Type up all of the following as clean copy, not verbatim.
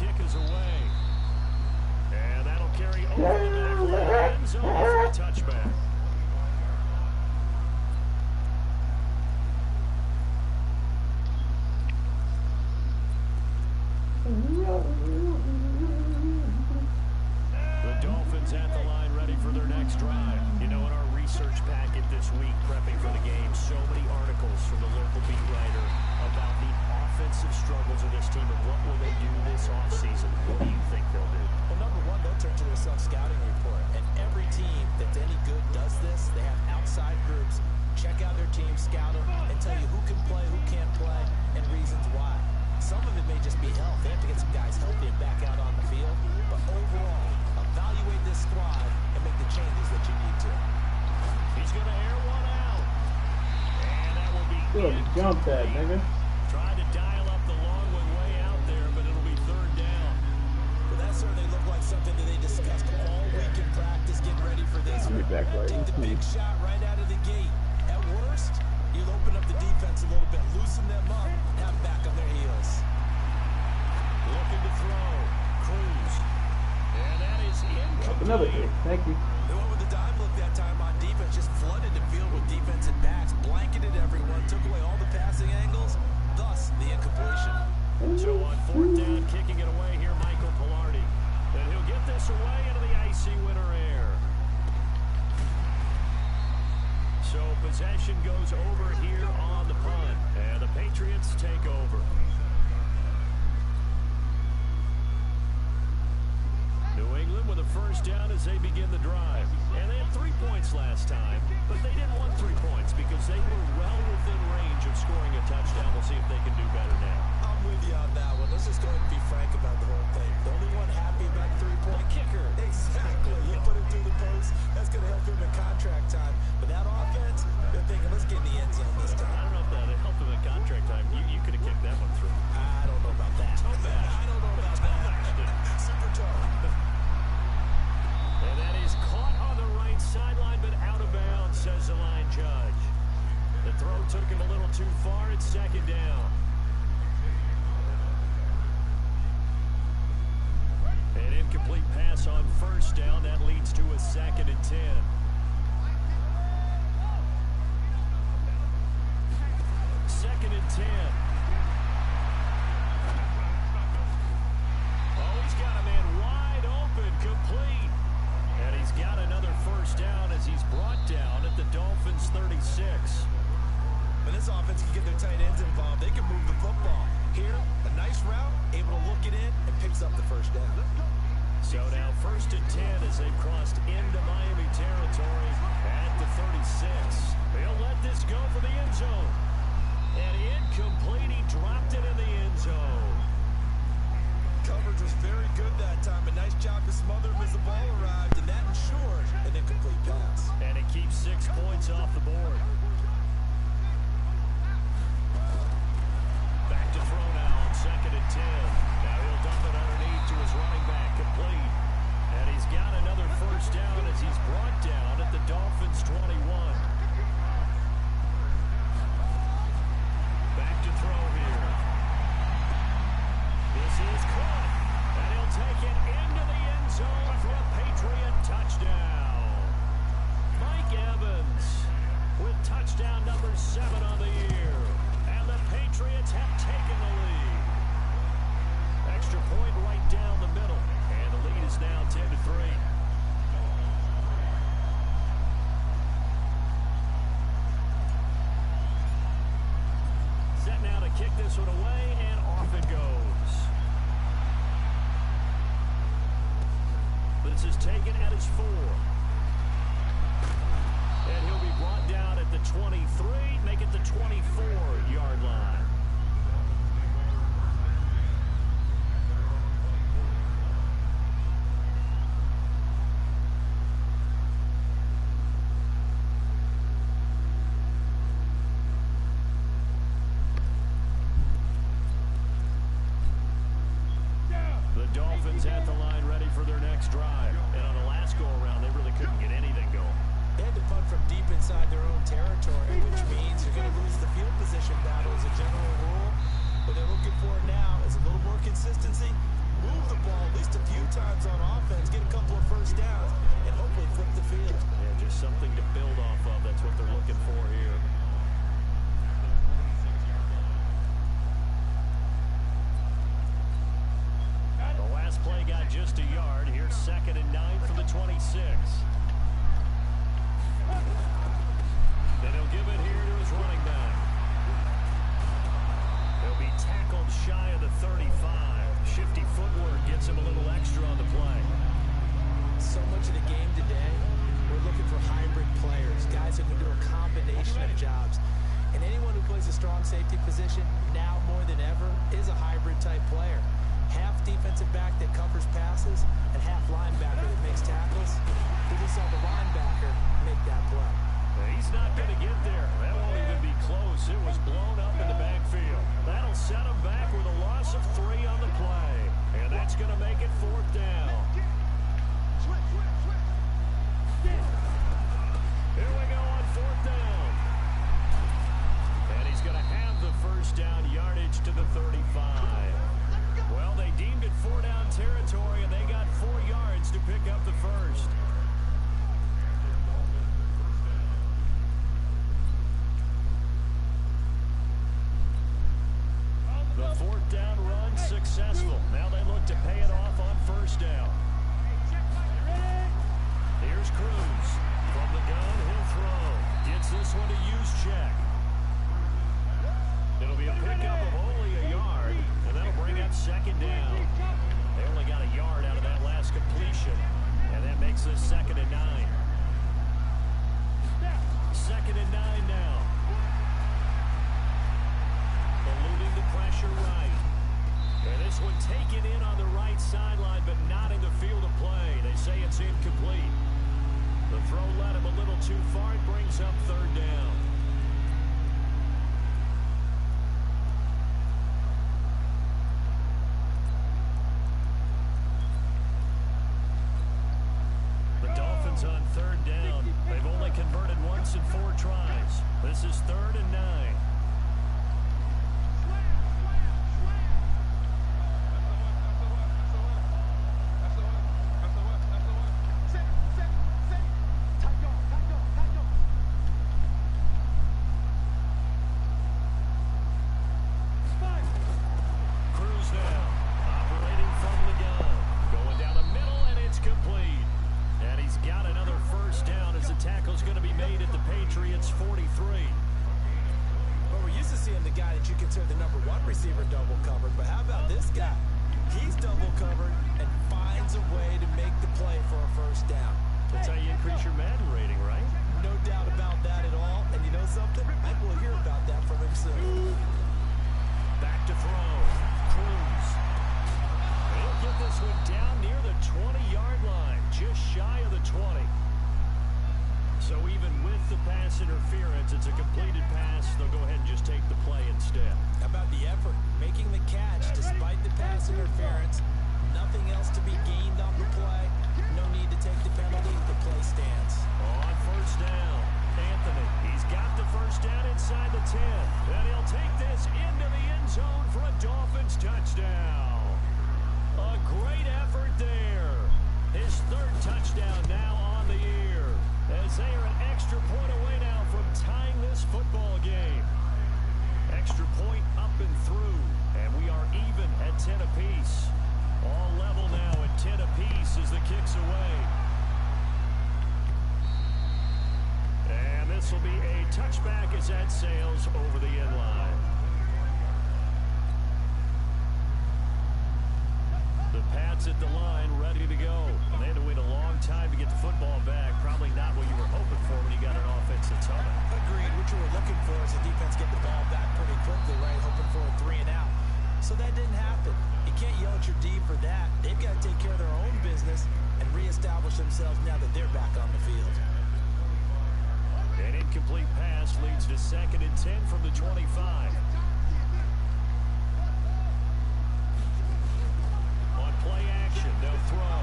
kick is away. And that'll carry over the middle of the end zone for a touchback. The Dolphins at the line ready for their next drive. You know, in our research packet this week, prepping for the game, so many articles from the local beat writer about the offensive struggles of this team and what will they do this offseason. What do you think they'll do? Well, number one, they'll turn to their self-scouting report. And every team that's any good does this. They have outside groups. Check out their team, scout them, and tell you who can play, who can't play, and reasons why. Some of it may just be health. They have to get some guys healthy and back out on the field. But overall, evaluate this squad and make the changes that you need to. He's going to air one out. And that will be good. Jump that, nigga. Trying to dial up the long one way out there, but it'll be third down. Well, that certainly looked like something that they discussed all week in practice, getting ready for this. Take the big shot right out of the gate. At worst, you'll open up the defense a little bit, loosen them up, have them back on their heels. Looking to throw. Cruz. And that is incomplete. Another kick. Thank you. They went with the dime look that time on defense, just flooded the field with defensive backs, blanketed everyone, took away all the passing angles, thus the incompletion. So on fourth down, kicking it away here, Michael Pilardi. And he'll get this away into the icy winter air. So possession goes over here on the punt, and the Patriots take over. New England with a first down as they begin the drive. And they had 3 points last time, but they didn't want 3 points because they were well within range of scoring a touchdown. We'll see if they can do better now. I'm with you on that one. Let's just go ahead and be frank about the whole thing. The only one happy about 3-point kicker. Exactly. You put him through the post. That's going to help him in contract time. But that offense, they're thinking, let's get in the end zone this time. I don't know if that helped him in contract time. You could have kicked that one through. I don't know about that. I don't know about that. Super tough. And that is caught on the right sideline, but out of bounds, says the line judge. The throw took him a little too far. It's second down. An incomplete pass on first down. That leads to a 2nd and 10. Second and 10. Oh, he's got a man wide open, complete. And he's got another first down as he's brought down at the Dolphins' 36. When this offense can get their tight ends involved, they can move the football. Here, a nice route, able to look it in, and picks up the first down. So now 1st and 10 as they've crossed into Miami territory at the 36. They'll let this go for the end zone. And incomplete, he dropped it in the end zone. Coverage was very good that time. A nice job to smother him as the ball arrived, and that ensured an incomplete pass. And it keeps 6 points off the board. Back to throw now on 2nd and 10. Now he'll dump it underneath to his running back, complete. And he's got another first down as he's brought down at the Dolphins' 21. Back to throw here. This is caught, and he'll take it into the end zone for a Patriot touchdown. Mike Evans with touchdown number 7 on the year, and the Patriots have taken the lead. Extra point right down the middle, and the lead is now 10-3. Set now to kick this one away, and off it goes. This is taken at his 4. And he'll be brought down at the 23, make it the 24-yard line. The Dolphins at the line ready for their next drive. And on the last go-around, they really couldn't get anything going. They had to punt from deep inside their own territory, which means you're going to lose the field position battle as a general rule. What they're looking for now is a little more consistency, move something to build off of. That's what they're looking for here. The last play got just a yard. Here's 2nd and 9 from the 26. Then he'll give it here to his running back. He'll be tackled shy of the 35. Shifty footwork gets him a little extra on the play. So much of the game today, we're looking for hybrid players, guys who can do a combination of jobs. And anyone who plays a strong safety position, now more than ever, is a hybrid type player. Half defensive back that covers passes, and half linebacker that makes tackles. We just saw the linebacker make that play. He's not going to get there. That won't even be close. It was blown up in the backfield. That'll set him back with a loss of 3 on the play. And that's going to make it 4th down. Here we go on 4th down. And he's going to have the first down yardage to the 35. Well, they deemed it 4-down territory, and they got 4 yards to pick up the first. The 4th down run successful. Now they look to pay it off on 1st down. Here's Cruz. From the gun, he'll throw. Gets this one to Juszczyk. It'll be a pickup of only a yard, and that'll bring up 2nd down. They only got a yard out of that last completion, and that makes this 2nd and 9. 2nd and 9 now. Eluding the pressure right. And this one taken in on the right sideline, but not in the field of play. They say it's incomplete. The throw led him a little too far. It brings up 3rd down. The Dolphins on 3rd down. They've only converted once in 4 tries. This is 3rd and 9. Tackle's going to be made at the Patriots 43. Well, we're used to seeing the guy that you consider the #1 receiver double covered, but how about this guy? He's double covered and finds a way to make the play for a 1st down. That's how you increase your Madden rating, right? No doubt about that at all. And you know something? I will hear about that from him soon. Back to throw. Cruz. He'll get this one down near the 20-yard line, just shy of the 20. So even with the pass interference, it's a completed pass. They'll go ahead and just take the play instead. How about the effort? Making the catch despite the pass interference. Nothing else to be gained on the play. No need to take the penalty. The play stands. On 1st down, Anthony. He's got the 1st down inside the 10. And he'll take this into the end zone for a Dolphins touchdown. A great effort there. His 3rd touchdown now on the year. As they are an extra point away now from tying this football game. Extra point up and through, and we are even at 10 apiece. All level now at 10 apiece as the kick's away. And this will be a touchback as that sails over the end line. The Pats at the line, ready to go. And they had to wait a long time to get the football back. Probably not what you were hoping for when you got an offense that's humming. Agreed. What you were looking for is the defense get the ball back pretty quickly, right? Hoping for a 3 and out. So that didn't happen. You can't yell at your D for that. They've got to take care of their own business and reestablish themselves now that they're back on the field. An incomplete pass leads to 2nd and 10 from the 25. Play action, they'll throw.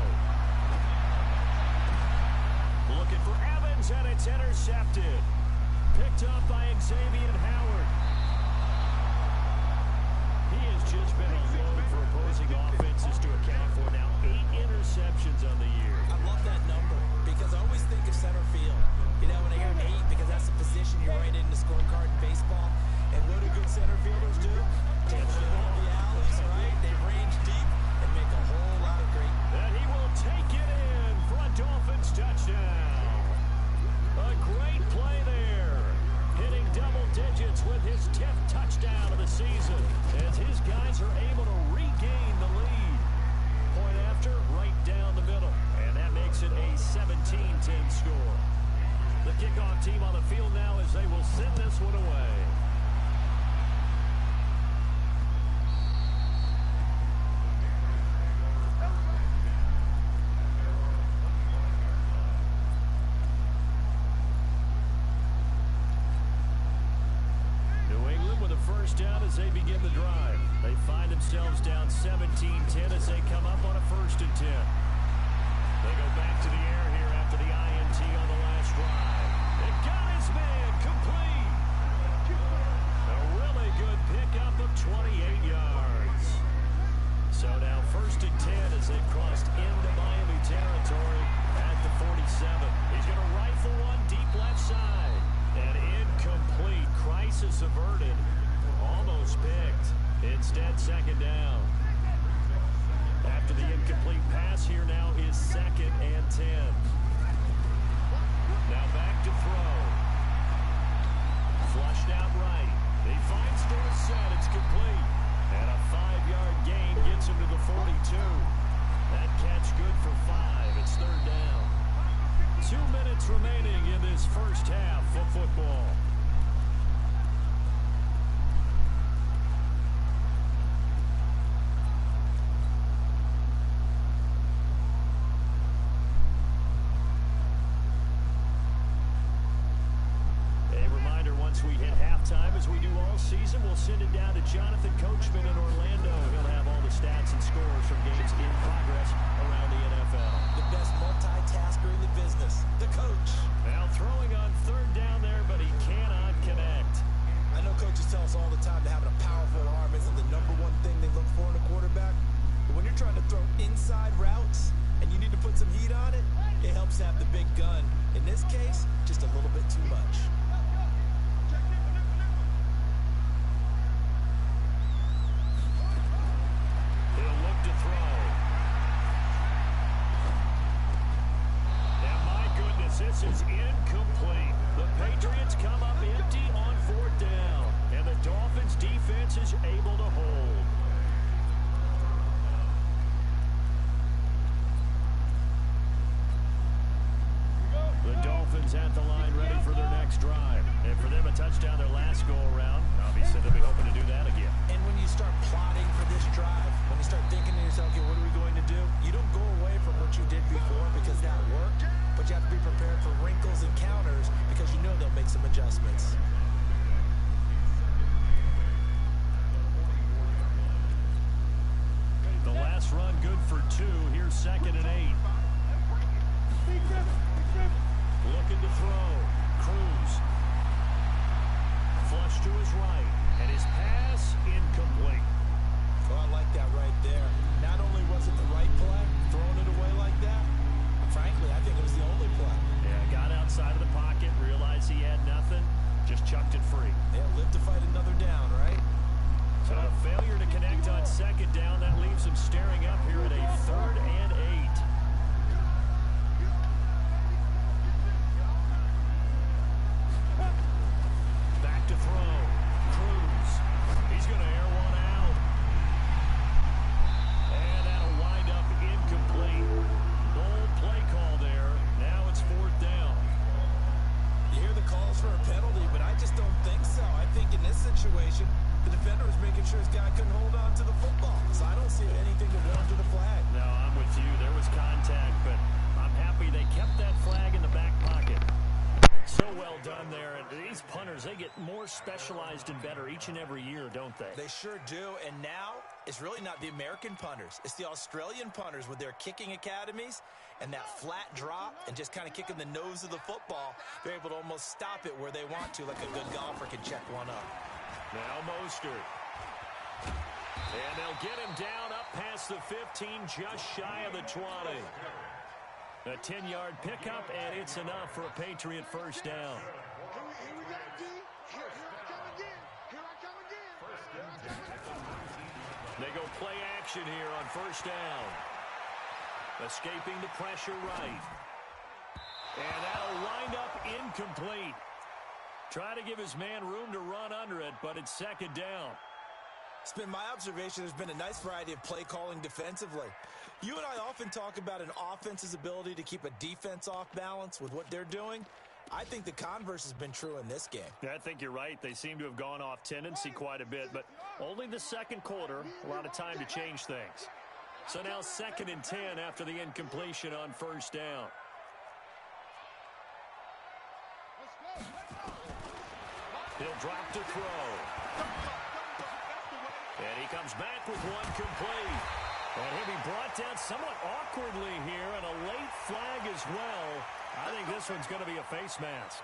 Looking for Evans, and it's intercepted. Picked up by Xavier Howard. He has just been a load for opposing offenses to account for now. 8 interceptions on the year. I love that number because I always think of center field. home team on the field now as they will send this one away. Down as they begin the drive. They find themselves down 17-10 as they come up on a 1st and 10. They go back to the air here after the INT on the last drive. It got his man complete. A really good pickup of 28 yards. So now 1st and 10 as they've crossed into Miami territory at the 47. He's going to rifle one deep left side. And incomplete. Crisis averted. Almost picked. Instead, 2nd down. After the incomplete pass, here now is 2nd and 10. Now back to throw. Flushed out right. He finds Dorsett. It's complete. And a 5-yard gain gets him to the 42. That catch good for 5. It's 3rd down. 2 minutes remaining in this first half of football. We hit halftime, as we do all season. We'll send it down to Jonathan Coachman in Orlando. He'll have all the stats and scores from games in progress around the NFL. The best multitasker in the business, the coach. Now throwing on 3rd down there, but he cannot connect. I know coaches tell us all the time that having a powerful arm isn't the #1 thing they look for in a quarterback. But when you're trying to throw inside routes and you need to put some heat on it, it helps have the big gun. In this case, just a little bit too much. This is incomplete. The Patriots come up empty on 4th down. And the Dolphins defense is able to hold. The Dolphins at the line ready for their next drive. And for them, a touchdown their last go-around. Obviously, they'll be hoping to do that again. And when you start plotting for this drive, when you start thinking to yourself, okay, what are we going to do? You don't go away from what you did before because that worked. But you have to be prepared for wrinkles and counters because you know they'll make some adjustments. The last run good for 2. Here's 2nd and 8. Looking to throw. Cruz. Flush to his right. And his pass incomplete. Oh, I like that right there. Not only was it the right play, throwing it away like that, frankly, I think it was the only play. Yeah, got outside of the pocket, realized he had nothing, just chucked it free. Yeah, live to fight another down, right? So a failure to connect on 2nd down, that leaves him staring up here at a 3rd and 8. Back to throw. Cruz. He's going to air one out. And that'll wind up incomplete. Bold play call there. Now it's 4th down. You hear the calls for a penalty, but I just don't think so. I think in this situation, the defender was making sure his guy couldn't hold on to the football. So I don't see anything to warrant to the flag. No, I'm with you. There was contact, but I'm happy they kept that flag in the back pocket. So well done there. And these punters, they get more specialized and better each and every year, don't they? They sure do. And now it's really not the American punters. It's the Australian punters with their kicking academies and that flat drop and just kind of kicking the nose of the football. They're able to almost stop it where they want to, like a good golfer can check one up. Now Mostert. And they'll get him down up past the 15, just shy of the 20. A 10-yard pickup, and it's enough for a Patriot 1st down. They go play action here on 1st down. Escaping the pressure right. And that'll wind up incomplete. Try to give his man room to run under it, but it's 2nd down. It's been my observation there's been a nice variety of play calling defensively. You and I often talk about an offense's ability to keep a defense off balance with what they're doing. I think the converse has been true in this game. Yeah, I think you're right. They seem to have gone off tendency quite a bit, but only the second quarter, a lot of time to change things. So now 2nd and 10 after the incompletion on first down. He'll drop to throw. And he comes back with one complete. And he'll be brought down somewhat awkwardly here, and a late flag as well. I think this one's going to be a face mask.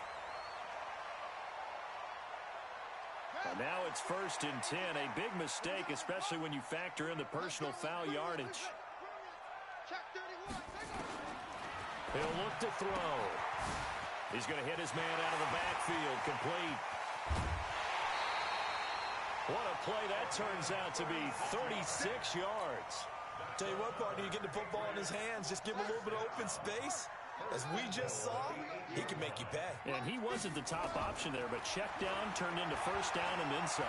And now it's 1st and 10. A big mistake, especially when you factor in the personal foul yardage. He'll look to throw. He's going to hit his man out of the backfield. Complete. What a play that turns out to be. 36 yards. Tell you what, partner, you get the football in his hands, just give him a little bit of open space. As we just saw, he can make you pay. And he wasn't the top option there, but check down turned into first down and then some.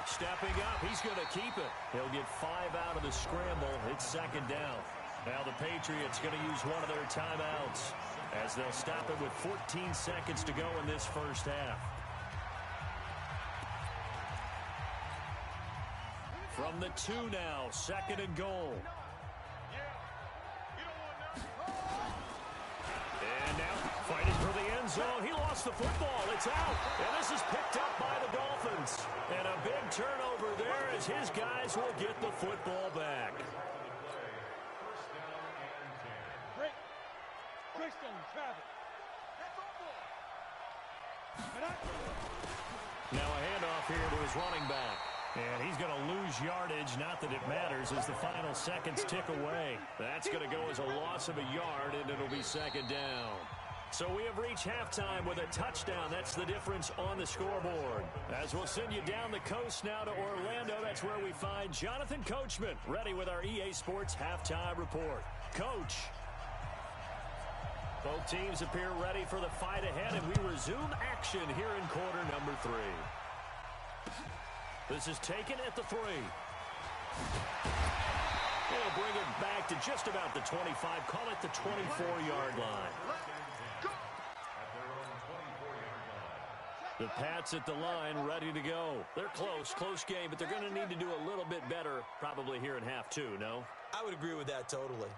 Stepping up, he's going to keep it. He'll get 5 out of the scramble. It's 2nd down. Now the Patriots going to use one of their timeouts as they'll stop it with 14 seconds to go in this first half. From the 2 now, 2nd and goal. And now fighting for the end zone. He lost the football. It's out. And this is picked up by the Dolphins. And a big turnover there as his guys will get the football back. Now a handoff here to his running back. And he's going to lose yardage. Not that it matters as the final seconds tick away. That's going to go as a loss of a yard, and it'll be 2nd down. So we have reached halftime with a touchdown. That's the difference on the scoreboard. As we'll send you down the coast now to Orlando, that's where we find Jonathan Coachman, ready with our EA Sports halftime report. Coach. Both teams appear ready for the fight ahead, and we resume action here in quarter number 3. This is taken at the 3. He'll bring it back to just about the 25. Call it the 24-yard line. The Pats at the line, ready to go. They're close game, but they're going to need to do a little bit better probably here in half 2, no? I would agree with that totally.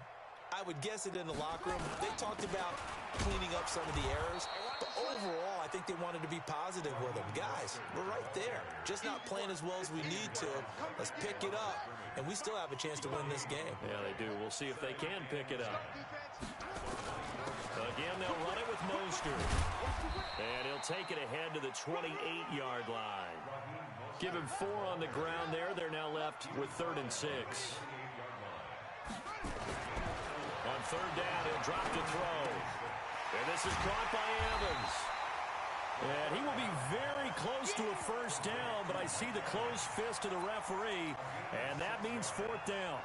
I would guess it in the locker room. They talked about cleaning up some of the errors, but overall, I think they wanted to be positive with them. Guys, we're right there. Just not playing as well as we need to. Let's pick it up, and we still have a chance to win this game. Yeah, they do. We'll see if they can pick it up. Again, they'll run it with Mostert. And he'll take it ahead to the 28-yard line. Give him 4 on the ground there. They're now left with 3rd and 6. On 3rd down, he'll drop to throw. And this is caught by Evans. And he will be very close to a first down, but I see the closed fist of the referee, and that means 4th down.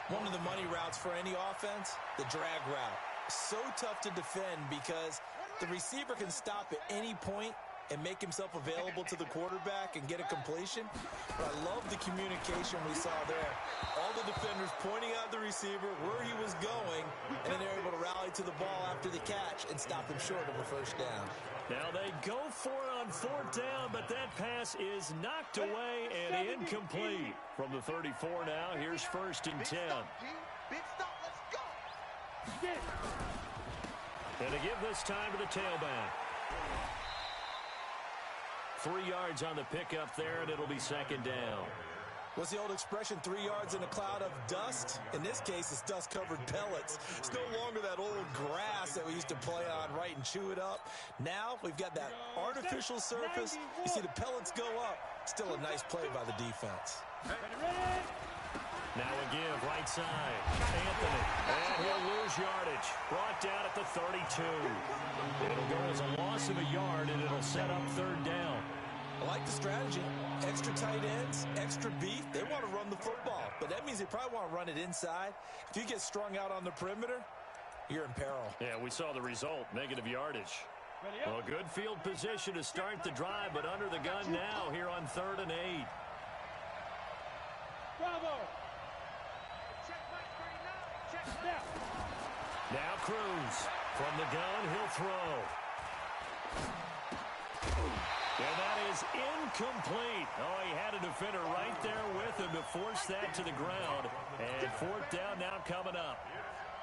One of the money routes for any offense, the drag route. So tough to defend because the receiver can stop at any point and make himself available to the quarterback and get a completion. But I love the communication we saw there. All the defenders pointing out the receiver, where he was going, and then they're able to rally to the ball after the catch and stop him short of a first down. Now they go for it on 4th down, but that pass is knocked away and incomplete. From the 34 now, here's 1st and 10. Big stop, let's go. And to give this time to the tailback. 3 yards on the pickup there, and it'll be 2nd down. What's the old expression, 3 yards in a cloud of dust? In this case, it's dust-covered pellets. It's no longer that old grass that we used to play on, right, and chew it up. Now we've got that artificial surface. You see the pellets go up. Still a nice play by the defense. Now a give, right side. Anthony, and he'll lose yardage. Brought down at the 32. It'll go as a loss of a yard, and it'll set up 3rd down. I like the strategy. Extra tight ends, extra beef. They want to run the football, but that means they probably want to run it inside. If you get strung out on the perimeter, you're in peril. Yeah, we saw the result, negative yardage. Well, a good field position to start the drive, but under the gun now here on 3rd and 8. Bravo. Now Cruz. From the gun, he'll throw. And that is incomplete. Oh, he had a defender right there with him to force that to the ground. And fourth down now coming up.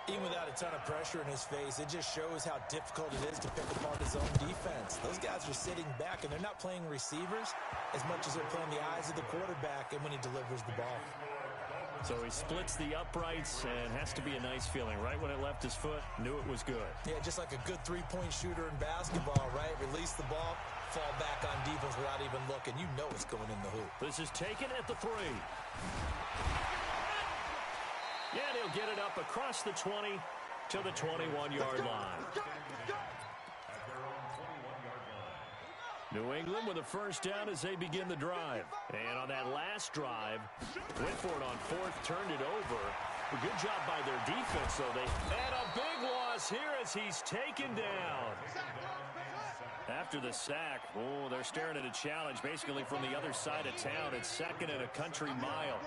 Even without a ton of pressure in his face, it just shows how difficult it is to pick apart his own defense. Those guys are sitting back, and they're not playing receivers as much as they're playing the eyes of the quarterback and when he delivers the ball. So he splits the uprights, and has to be a nice feeling. Right when it left his foot, knew it was good. Yeah, just like a good three-point shooter in basketball, right? Release the ball, fall back on defense without even looking. You know it's going in the hoop. This is taken at the 3. Yeah, he'll get it up across the 20 to the 21-yard line. New England with a first down as they begin the drive. And on that last drive, went for it on fourth, turned it over. A good job by their defense, though. And a big loss here as he's taken down. After the sack, oh, they're staring at a challenge basically from the other side of town. It's second and a country mile.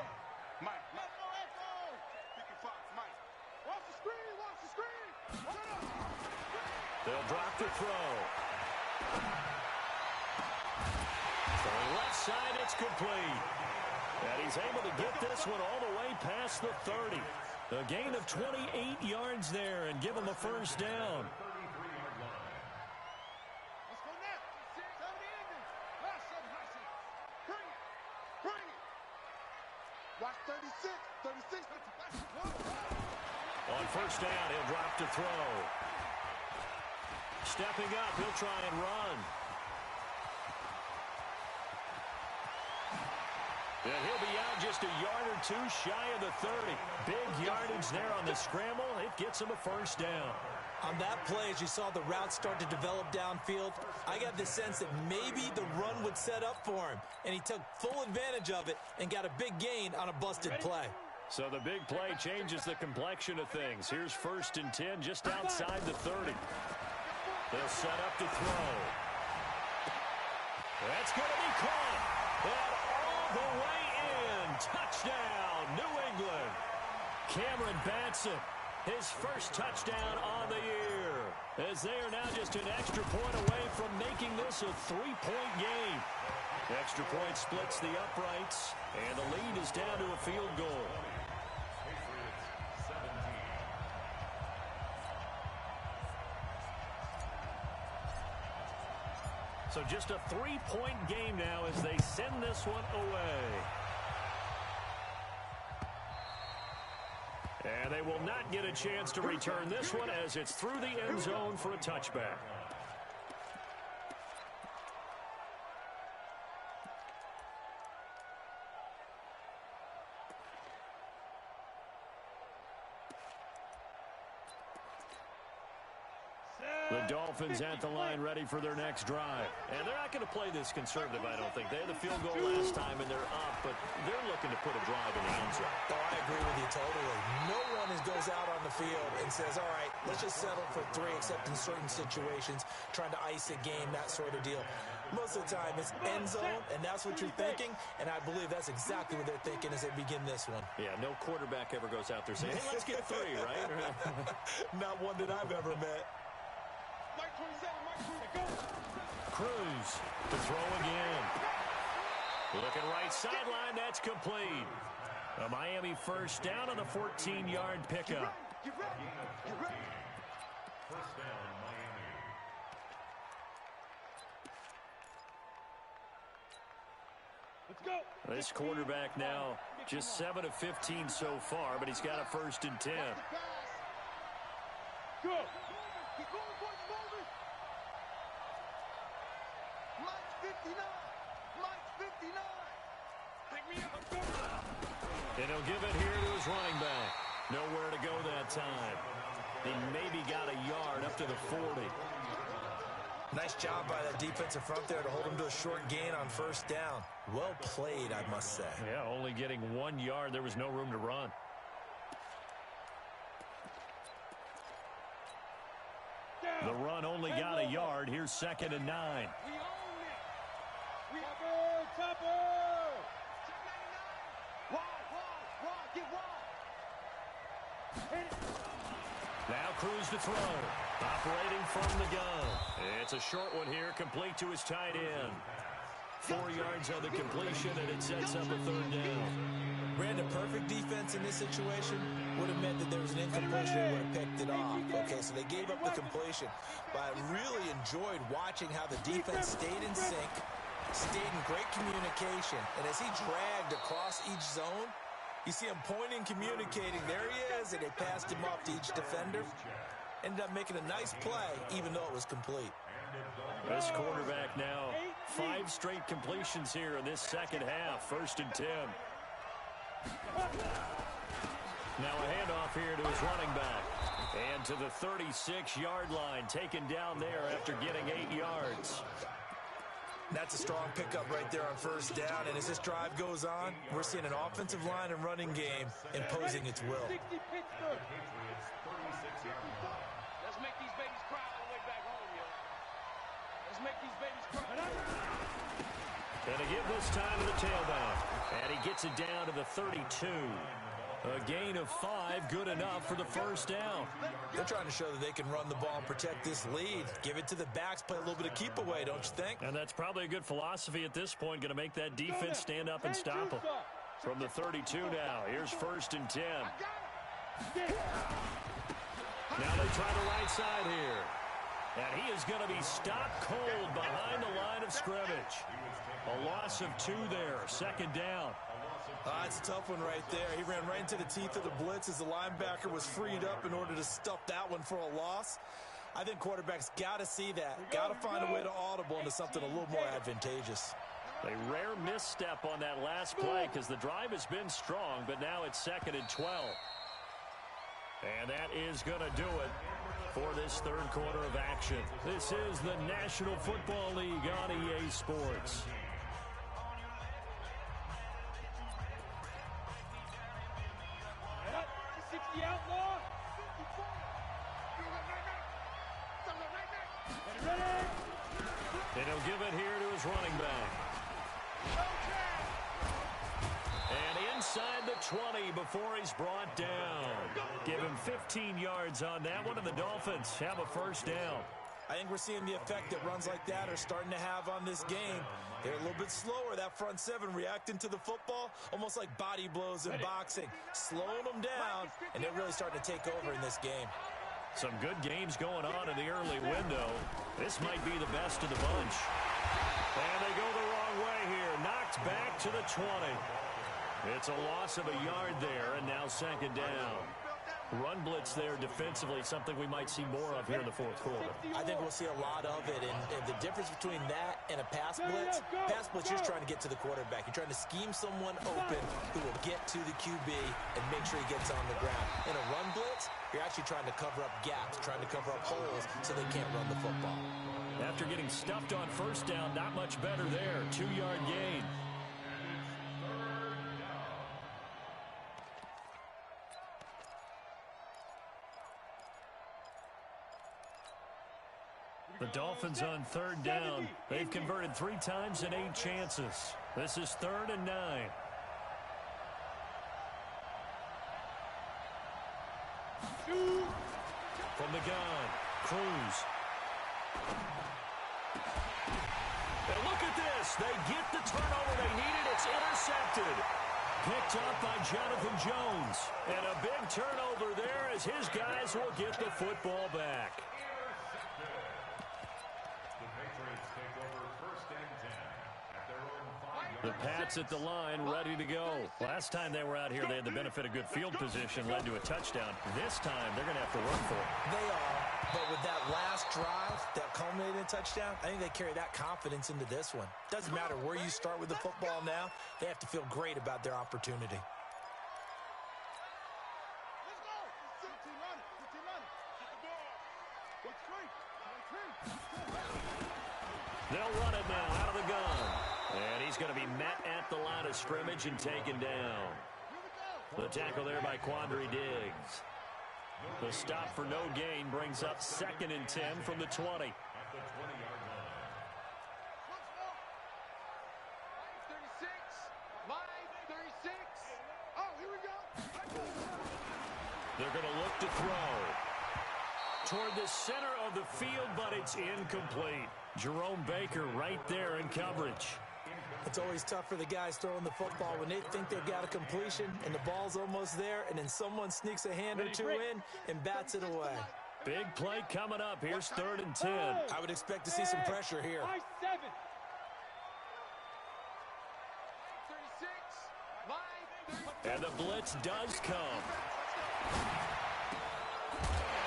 They'll drop the throw. From left side, it's complete. And he's able to get this one all the way past the 30. A gain of 28 yards there and give him a first down. Let's go now. 70 England. Bring it. Watch 36. 36. On first down, he'll drop to throw. Stepping up, he'll try and run. And he'll be out just a yard or two shy of the 30. Big yardage there on the scramble. It gets him a first down. On that play, as you saw the route start to develop downfield, I got the sense that maybe the run would set up for him. And he took full advantage of it and got a big gain on a busted play. So the big play changes the complexion of things. Here's first and 10 just outside the 30. They'll set up to throw. That's going to be caught. And all the way in. Touchdown, New England. Cameron Batson, his first touchdown on the year. As they are now just an extra point away from making this a 3-point game. Extra point splits the uprights, and the lead is down to a field goal. So just a 3-point game now as they send this one away. And they will not get a chance to return this one as it's through the end zone for a touchback. The Dolphins at the line ready for their next drive. And they're not going to play this conservative, I don't think. They had the field goal last time, and they're up, but they're looking to put a drive in the end zone. Oh, I agree with you totally. No one goes out on the field and says, all right, let's just settle for 3, except in certain situations, trying to ice a game, that sort of deal. Most of the time, it's end zone, and that's what you're thinking, and I believe that's exactly what they're thinking as they begin this one. Yeah, no quarterback ever goes out there saying, hey, let's get 3, right? Not one that I've ever met. Mike 27, Mike 20, go. Cruz to throw again. Looking right sideline, that's complete. A Miami first down on the 14-yard pickup. Get ready. Get ready. First down, Miami. Let's go. This quarterback now just 7 of 15 so far, but he's got a first and 10. Go. Keep going, boys, moving. Mike's 59. Mike's 59. Pick me up. And he'll give it here to his running back. Nowhere to go that time. He maybe got a yard up to the 40. Nice job by that defensive front there to hold him to a short gain on first down. Well played, I must say. Yeah, only getting 1 yard. There was no room to run. The run only got a yard. Here's second and 9. We own it. We Topper, Topper. 299. Wide, get wide. Hit it. Now Cruz to throw. Operating from the gun. It's a short one here, complete to his tight end. 4 yards on the completion, and it sets up a third down. Brandon, perfect defense in this situation would have meant that there was an incompletion. They would have picked it off. Okay, so they gave up the completion. But I really enjoyed watching how the defense stayed in sync, stayed in great communication. And as he dragged across each zone, you see him pointing, communicating. There he is, and they passed him off to each defender. Ended up making a nice play, even though it was complete. This quarterback now, 5 straight completions here in this second half. 1st and 10. Now a handoff here to his running back. And to the 36-yard line, taken down there after getting 8 yards. That's a strong pickup right there on 1st down. And as this drive goes on, we're seeing an offensive line and running game imposing its will. Let's make these babies cry on the way back home, yo. Let's make these babies cry. And to give this time to the tailback. And he gets it down to the 32. A gain of 5, good enough for the 1st down. They're trying to show that they can run the ball and protect this lead. Give it to the backs, play a little bit of keep away, don't you think? And that's probably a good philosophy at this point. Going to make that defense stand up and stop them. From the 32 now, here's 1st and 10. Now they try the right side here. And he is going to be stopped cold behind the line of scrimmage. A loss of 2 there, 2nd down. That's a tough one right there. He ran right into the teeth of the blitz as the linebacker was freed up in order to stuff that one for a loss. I think quarterbacks got to see that. Got to find a way to audible into something a little more advantageous. A rare misstep on that last play because the drive has been strong, but now it's 2nd and 12. And that is going to do it for this 3rd quarter of action. This is the National Football League on EA Sports. The outlaw. And he'll give it here to his running back. And inside the 20 before he's brought down. Give him 15 yards on that one, and the Dolphins have a 1st down. I think we're seeing the effect that runs like that are starting to have on this game. They're a little bit slower, that front 7 reacting to the football, almost like body blows in boxing, slowing them down, and they're really starting to take over in this game. Some good games going on in the early window. This might be the best of the bunch. And they go the wrong way here. Knocked back to the 20. It's a loss of a yard there, and now 2nd down. Run blitz there defensively, something we might see more of here in the 4th quarter. I think we'll see a lot of it, and the difference between that and a pass blitz, you're just trying to get to the quarterback. You're trying to scheme someone open who will get to the QB and make sure he gets on the ground. In a run blitz, you're actually trying to cover up gaps, trying to cover up holes so they can't run the football. After getting stuffed on 1st down, not much better there. 2-yard gain. The Dolphins on 3rd down. They've converted 3 times in 8 chances. This is 3rd and 9. From the gun, Cruz. And look at this. They get the turnover they needed. It's intercepted. Picked up by Jonathan Jones. And a big turnover there as his guys will get the football back. The Pats at the line, ready to go. Last time they were out here, they had the benefit of good field position, led to a touchdown. This time, they're going to have to work for it. They are, but with that last drive, that culminated touchdown, I think they carry that confidence into this one. Doesn't matter where you start with the football now, they have to feel great about their opportunity. They'll run it now out of the gun. And he's going to be met at the line of scrimmage and taken down. The tackle there by Quandre Diggs. The stop for no gain brings up 2nd and 10 from the 20. 36. Oh, here we go. They're going to look to throw. toward the center of the field, but it's incomplete. Jerome Baker right there in coverage. It's always tough for the guys throwing the football when they think they've got a completion and the ball's almost there, and then someone sneaks a hand or two in and bats it away. Big play coming up. Here's 3rd and 10. I would expect to see some pressure here. 36, And the blitz does come.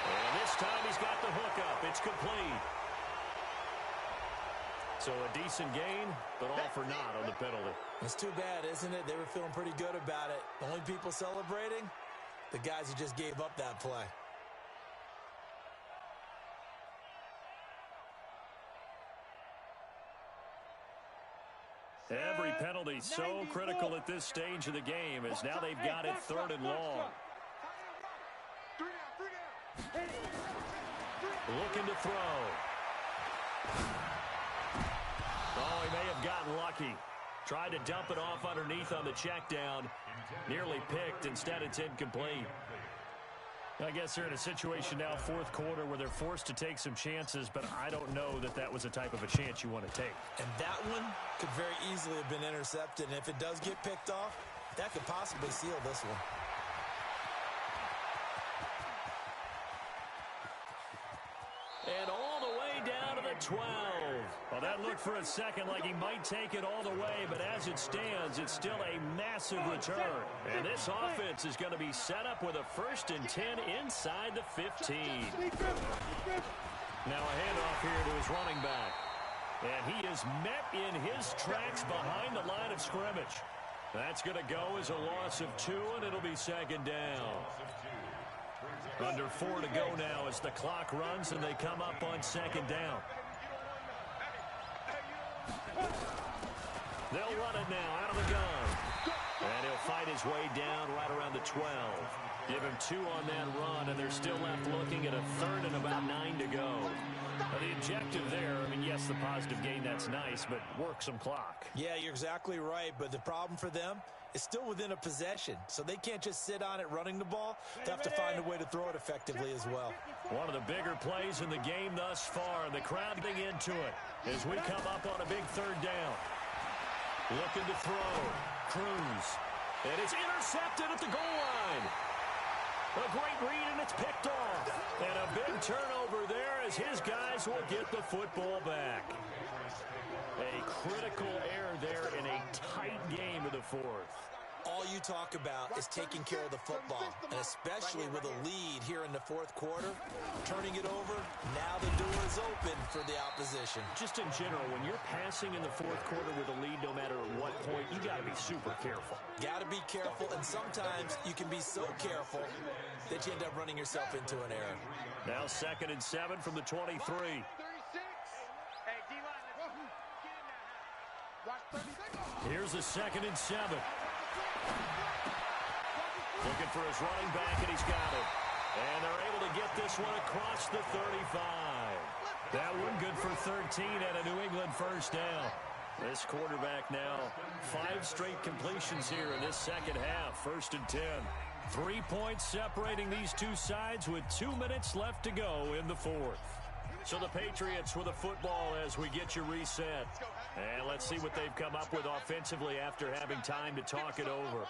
And this time he's got the hookup. It's complete. So a decent gain, but all for naught on the penalty. It's too bad, isn't it? They were feeling pretty good about it. The only people celebrating, the guys who just gave up that play. Every penalty so critical at this stage of the game, as now they've got it 3rd and long. Looking to throw. Oh, he may have gotten lucky. Tried to dump it off underneath on the check down. Nearly picked. Instead, it's incomplete. I guess they're in a situation now, 4th quarter, where they're forced to take some chances, but I don't know that that was the type of a chance you want to take. And that one could very easily have been intercepted. And if it does get picked off, that could possibly seal this one. And all the way down to the 12. Well, that looked for a second like he might take it all the way, but as it stands, it's still a massive return. And this offense is going to be set up with a 1st and 10 inside the 15. Now a handoff here to his running back. And he is met in his tracks behind the line of scrimmage. That's going to go as a loss of 2, and it'll be 2nd down. Under 4 to go now as the clock runs and they come up on 2nd down. They'll run it now out of the gun. And he'll fight his way down right around the 12. Give him 2 on that run, and they're still left looking at a 3rd and about 9 to go. Now the objective there, I mean, yes, the positive gain, that's nice, but work some clock. Yeah, you're exactly right, but the problem for them is still within a possession, so they can't just sit on it running the ball. They have to find a way to throw it effectively as well. One of the bigger plays in the game thus far, and the crowd getting into it as we come up on a big 3rd down. Looking to throw. Cruz. And it's intercepted at the goal line. A great read, and it's picked off. And a big turnover there as his guys will get the football back. A critical error there in a tight game of the 4th. All you talk about is taking care of the football, and especially with a lead here in the 4th quarter, turning it over, now the door is open for the opposition. Just in general, when you're passing in the 4th quarter with a lead, no matter at what point, you got to be super careful. Got to be careful, and sometimes you can be so careful that you end up running yourself into an error. Now 2nd and 7 from the 23. 36. Hey, D-line, let's get in there. Watch 36. Here's the 2nd and 7. Looking for his running back, and he's got it. And they're able to get this one across the 35. That one good for 13 and a New England 1st down. This quarterback now, 5 straight completions here in this 2nd half. 1st and 10. 3 points separating these two sides with 2 minutes left to go in the 4th. So the Patriots with a football as we get you reset. And let's see what they've come up with offensively after having time to talk it over.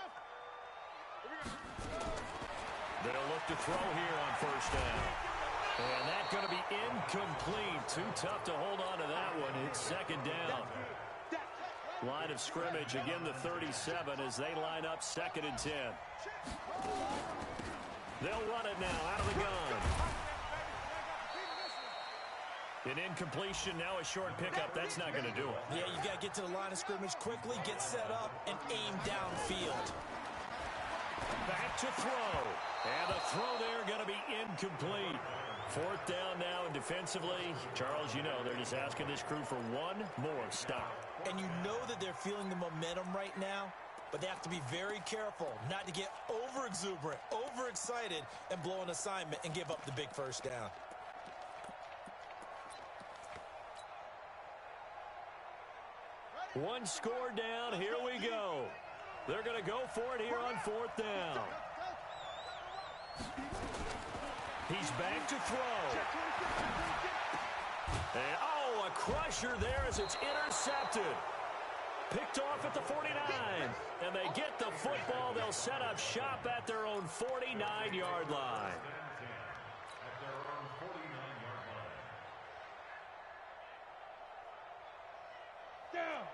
They'll look to throw here on 1st down. And that's going to be incomplete. Too tough to hold on to that one. It's 2nd down. Line of scrimmage, again the 37 as they line up 2nd and 10. They'll run it now out of the gun. An incompletion, now a short pickup. That's not going to do it. Yeah, you got to get to the line of scrimmage quickly, get set up, and aim downfield. Back to throw. And the throw there going to be incomplete. 4th down now, and defensively, Charles, you know, they're just asking this crew for one more stop. And you know that they're feeling the momentum right now, but they have to be very careful not to get over-exuberant, overexcited, and blow an assignment and give up the big 1st down. One score down. Here we go. They're going to go for it here on 4th down. He's back to throw. And, oh, a crusher there as it's intercepted. Picked off at the 49. And they get the football. They'll set up shop at their own 49-yard line.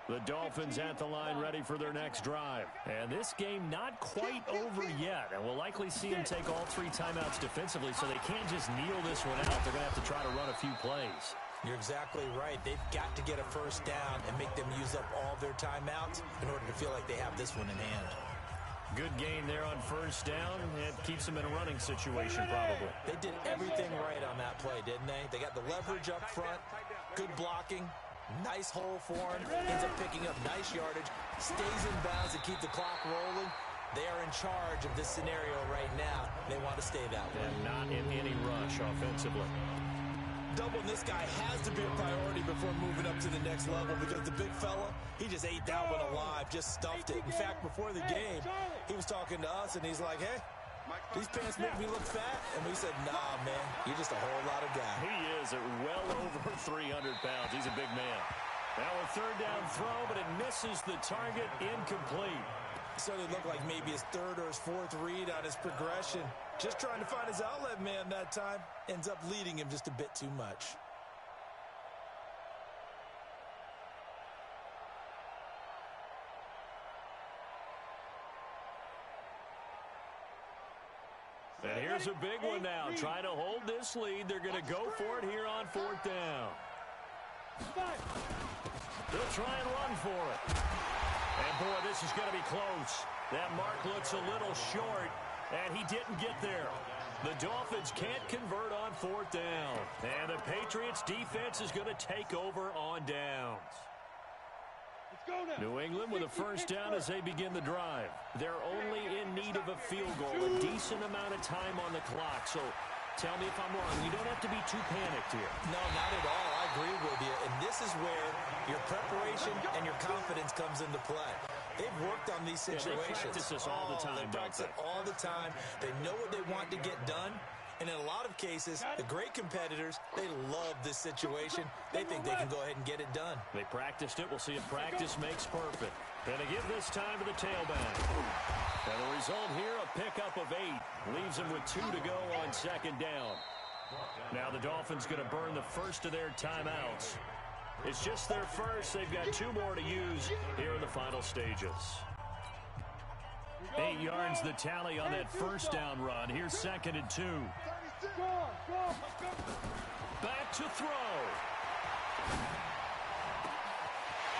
The Dolphins at the line ready for their next drive. And this game not quite over yet. And we'll likely see them take all 3 timeouts defensively, so they can't just kneel this one out. They're going to have to try to run a few plays. You're exactly right. They've got to get a first down and make them use up all their timeouts in order to feel like they have this one in hand. Good gain there on first down. It keeps them in a running situation probably. They did everything right on that play, didn't they? They got the leverage up front, good blocking, nice hole for him, ends up picking up nice yardage, stays in bounds to keep the clock rolling. They are in charge of this scenario right now. They want to stay that way. And not in any rush offensively. Doubling this guy has to be a priority before moving up to the next level because the big fella, he just ate that one alive, just stuffed it. In fact, before the game, he was talking to us, and he's like, hey, these pants make me look fat. And we said, nah, man, you're just a whole lot of guy. He is at well over 300 pounds. He's a big man. Now a third down throw, but it misses the target, incomplete. So it looked like maybe his third or his fourth read on his progression. Just trying to find his outlet man that time. Ends up leading him just a bit too much. And here's a big one now. Trying to hold this lead. They're going to go for it here on fourth down. They'll try and run for it. And, boy, this is going to be close. That mark looks a little short, and he didn't get there. The Dolphins can't convert on fourth down. And the Patriots defense is going to take over on downs. New England with a first down as they begin the drive. They're only in need of a field goal, a decent amount of time on the clock. So tell me if I'm wrong. You don't have to be too panicked here. No, not at all. I agree with you. And this is where your preparation and your confidence comes into play. They've worked on these situations. Yeah, they practice this all the time, they practice it all the time. They know what they want to get done. And in a lot of cases, the great competitors, they love this situation. They think they can go ahead and get it done. They practiced it. We'll see if practice makes perfect. And to give this time to the tailback. And the result here, a pickup of 8. Leaves them with 2 to go on second down. Now the Dolphins going to burn the first of their timeouts. It's just their first. They've got 2 more to use here in the final stages. 8 yards the tally on that first down run. Here's second and 2. Back to throw.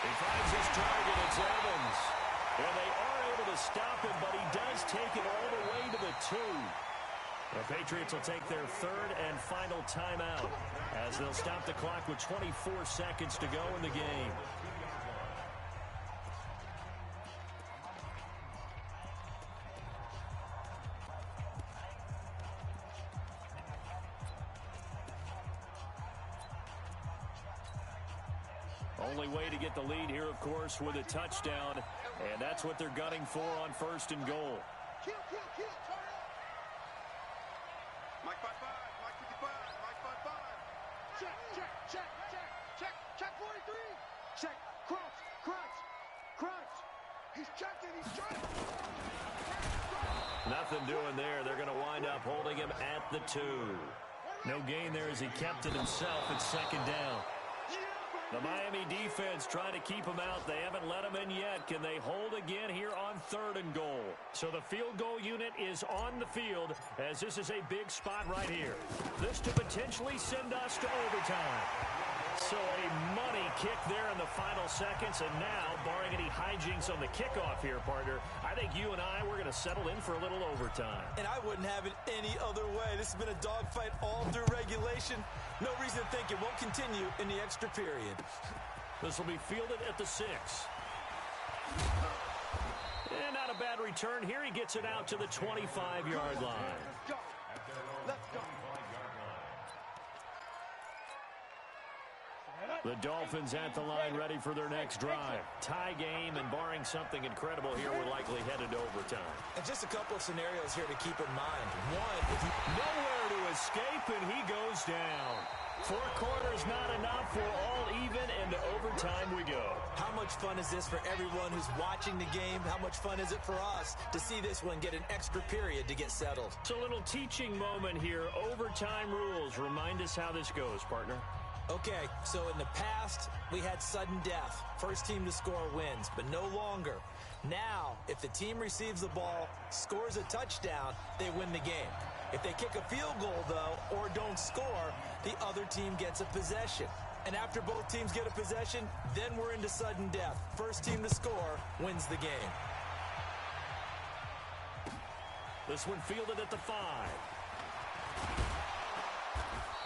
He finds his target. It's Evans. And they are able to stop him, but he does take it all the way to the 2. The Patriots will take their third and final timeout as they'll stop the clock with 24 seconds to go in the game. Only way to get the lead here, of course, with a touchdown, and that's what they're gunning for on first and goal. Mike 55, Mike 55, Mike 55. Check 43. Check, crunch. He's checking, he's trying. Nothing doing there. They're going to wind up holding him at the 2. No gain there as he kept it himself at second down. The Miami defense trying to keep him out. They haven't let him in yet. Can they hold again here on third and goal? So the field goal unit is on the field as this is a big spot right here. This to potentially send us to overtime. So a money kick there in the final seconds. And now, barring any hijinks on the kickoff here, partner, I think you and I, we're going to settle in for a little overtime. And I wouldn't have it any other way. This has been a dogfight all through regulation. No reason to think it won't continue in the extra period. This will be fielded at the 6. And not a bad return here. He gets it out to the 25-yard line. Let's go. The Dolphins at the line ready for their next drive. Tie game, and barring something incredible here, we're likely headed to overtime. And just a couple of scenarios here to keep in mind. One, if you nowhere to escape, and he goes down. 4 quarters not enough. We're all even, and to overtime we go. How much fun is this for everyone who's watching the game? How much fun is it for us to see this one get an extra period to get settled? It's a little teaching moment here. Overtime rules. Remind us how this goes, partner. Okay, so in the past, we had sudden death. First team to score wins, but no longer. Now, if the team receives the ball, scores a touchdown, they win the game. If they kick a field goal, though, or don't score, the other team gets a possession. And after both teams get a possession, then we're into sudden death. First team to score wins the game. This one fielded at the 5.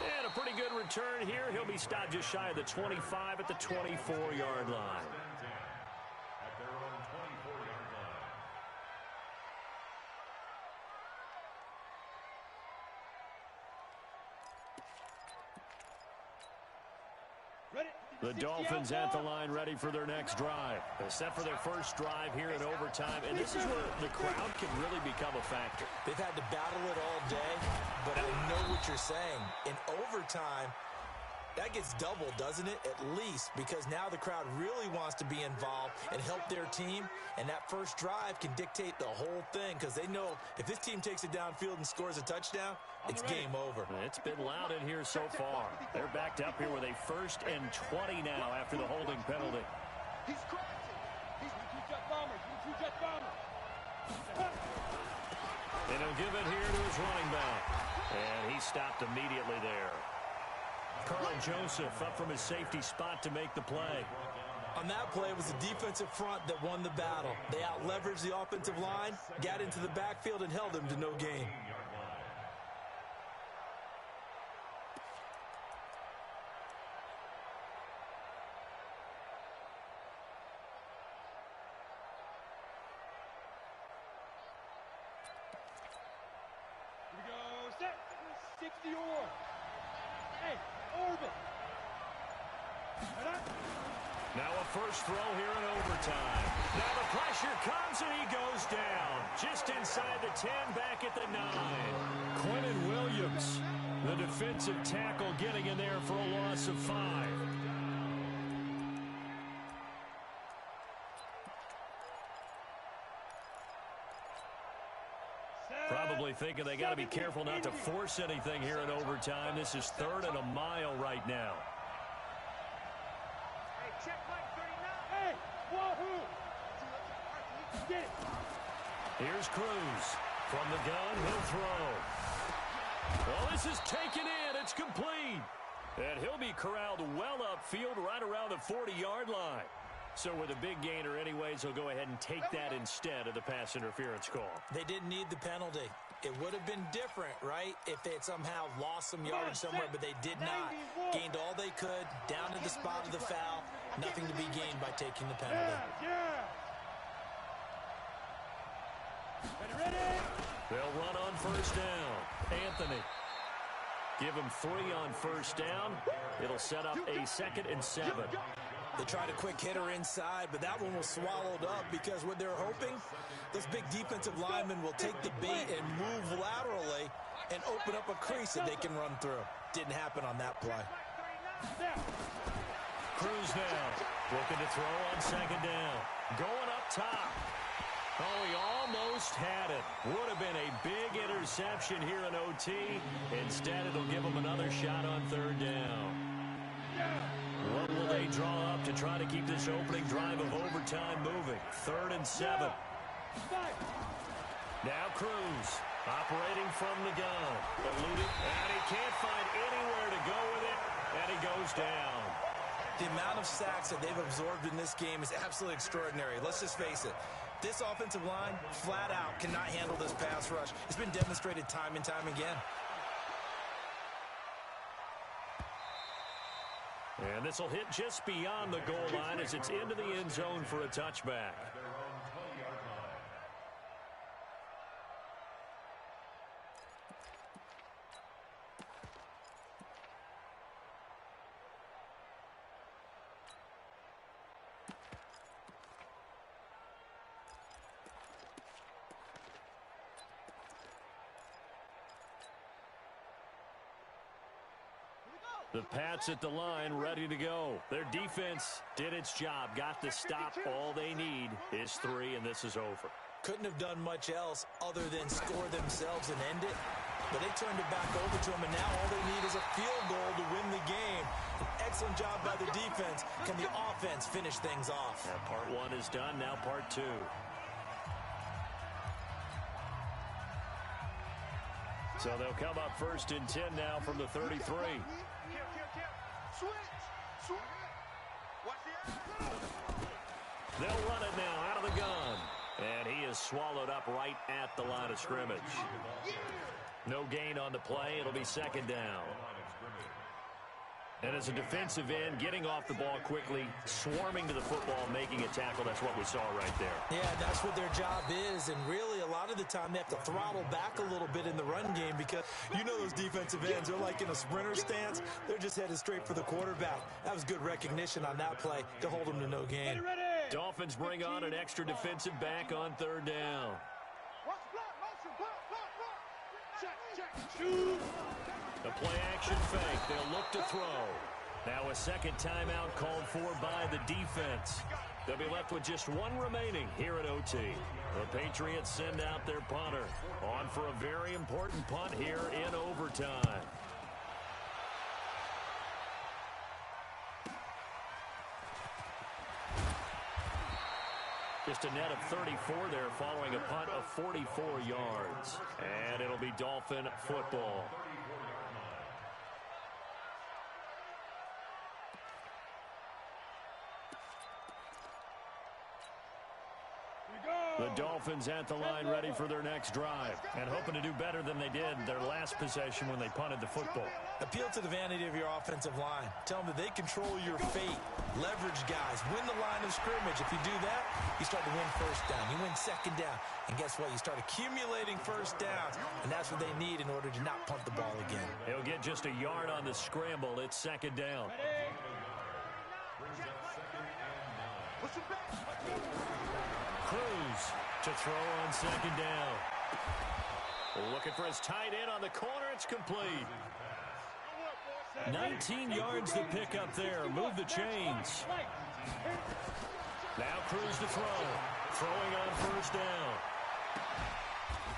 And a pretty good return here. He'll be stopped just shy of the 25 at the 24-yard line. The Dolphins at the line ready for their next drive. They're set for their first drive here in overtime, and this is where the crowd can really become a factor. They've had to battle it all day, but I know what you're saying. In overtime, that gets doubled, doesn't it? At least, because now the crowd really wants to be involved and help their team, and that first drive can dictate the whole thing, because they know if this team takes it downfield and scores a touchdown, it's game over. It's been loud in here so far. They're backed up here with a 1st and 20 now after the holding penalty. He's crashing. He's the two-jet bomber. Two-jet bomber. And he'll give it here to his running back. And he stopped immediately there. Carl Joseph up from his safety spot to make the play. On that play, it was the defensive front that won the battle. They out-leveraged the offensive line, got into the backfield, and held them to no gain. Here we go. Set. 60 or. Hey, orbit. Now a first throw here in overtime. Now the pressure comes and he goes down. Just inside the 10, back at the 9. Quentin Williams, the defensive tackle, getting in there for a loss of 5. Probably thinking they got to be careful not to force anything here in overtime. This is 3rd and a mile right now. Hey, check Mike 39. Hey, wahoo! Get it. Here's Cruz. From the gun, he'll throw. Well, this is taken in. It's complete. And he'll be corralled well upfield right around the 40-yard line. So with a big gainer anyways, he'll go ahead and take that instead of the pass interference call. They didn't need the penalty. It would have been different, right, if they had somehow lost some yardage somewhere, but they did not. Gained all they could, down to the spot of the foul. Nothing to be gained by taking the penalty. Yeah. Ready? They'll run on first down. Anthony. Give him 3 on first down. It'll set up a 2nd and 7. They tried a quick hitter inside, but that one was swallowed up because what they're hoping, those big defensive linemen will take the bait and move laterally and open up a crease that they can run through. Didn't happen on that play. Cruz now. Looking to throw on 2nd down. Going up top. Oh, he almost had it. Would have been a big interception here in OT. Instead, it'll give him another shot on 3rd down. What will they draw up to try to keep this opening drive of overtime moving? 3rd and 7. Now Cruz operating from the gun. Eluded, and he can't find anywhere to go with it, and he goes down. The amount of sacks that they've absorbed in this game is absolutely extraordinary. Let's just face it. This offensive line, flat out, cannot handle this pass rush. It's been demonstrated time and time again. And this will hit just beyond the goal line as it's into the end zone for a touchback. The Pats at the line, ready to go. Their defense did its job, got the stop. All they need is 3, and this is over. Couldn't have done much else other than score themselves and end it. But they turned it back over to them, and now all they need is a field goal to win the game. An excellent job by the defense. Can the offense finish things off? Yeah, part 1 is done, now part 2. So they'll come up 1st and 10 now from the 33. They'll run it now out of the gun. And he is swallowed up right at the line of scrimmage. No gain on the play. It'll be 2nd down. And as a defensive end, getting off the ball quickly, swarming to the football, making a tackle, that's what we saw right there. Yeah, that's what their job is. And really, a lot of the time, they have to throttle back a little bit in the run game because you know those defensive ends, they're like in a sprinter stance. They're just headed straight for the quarterback. That was good recognition on that play to hold them to no gain. Dolphins bring on an extra defensive back on 3rd down. The play-action fake. They'll look to throw. Now a second timeout called for by the defense. They'll be left with just 1 remaining here at OT. The Patriots send out their punter. On for a very important punt here in overtime. Just a net of 34 there following a punt of 44 yards. And it'll be Dolphin football. The Dolphins at the line ready for their next drive and hoping to do better than they did their last possession when they punted the football. Appeal to the vanity of your offensive line. Tell them that they control your fate. Leverage guys. Win the line of scrimmage. If you do that, you start to win 1st down. You win 2nd down. And guess what? You start accumulating 1st downs. And that's what they need in order to not punt the ball again. He'll get just a yard on the scramble. It's 2nd down. Cruz to throw on 2nd down. Looking for his tight end on the corner. It's complete. 19 yards to pick up there. Move the chains. Now Cruz to throw. Throwing on 1st down.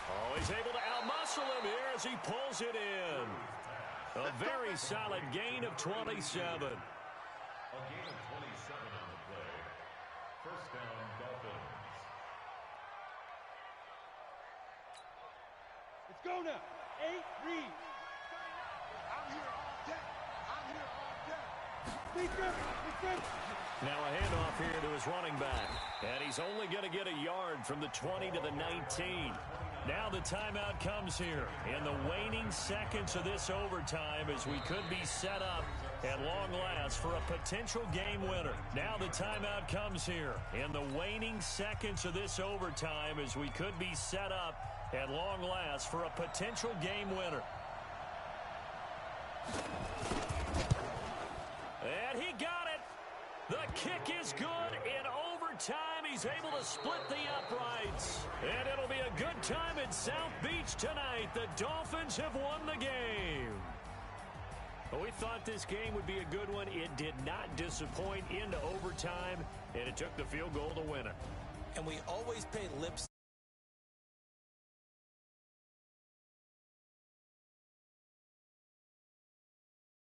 Oh, he's able to outmuscle him here as he pulls it in. A very solid gain of 27. A gain of 27 on the play. 1st down, Dolphins. Let's go now. 8, read. I'm here all day. I'm here all day. Defense. Now a handoff here to his running back. And he's only going to get a yard from the 20 to the 19. Now the timeout comes here in the waning seconds of this overtime as we could be set up at long last for a potential game winner. Now the timeout comes here in the waning seconds of this overtime as we could be set up at long last for a potential game winner. And he got it. The kick is good in overtime. He's able to split the uprights. And it'll be a good time at South Beach tonight. The Dolphins have won the game. But we thought this game would be a good one. It did not disappoint into overtime, and it took the field goal to win it. And we always pay lip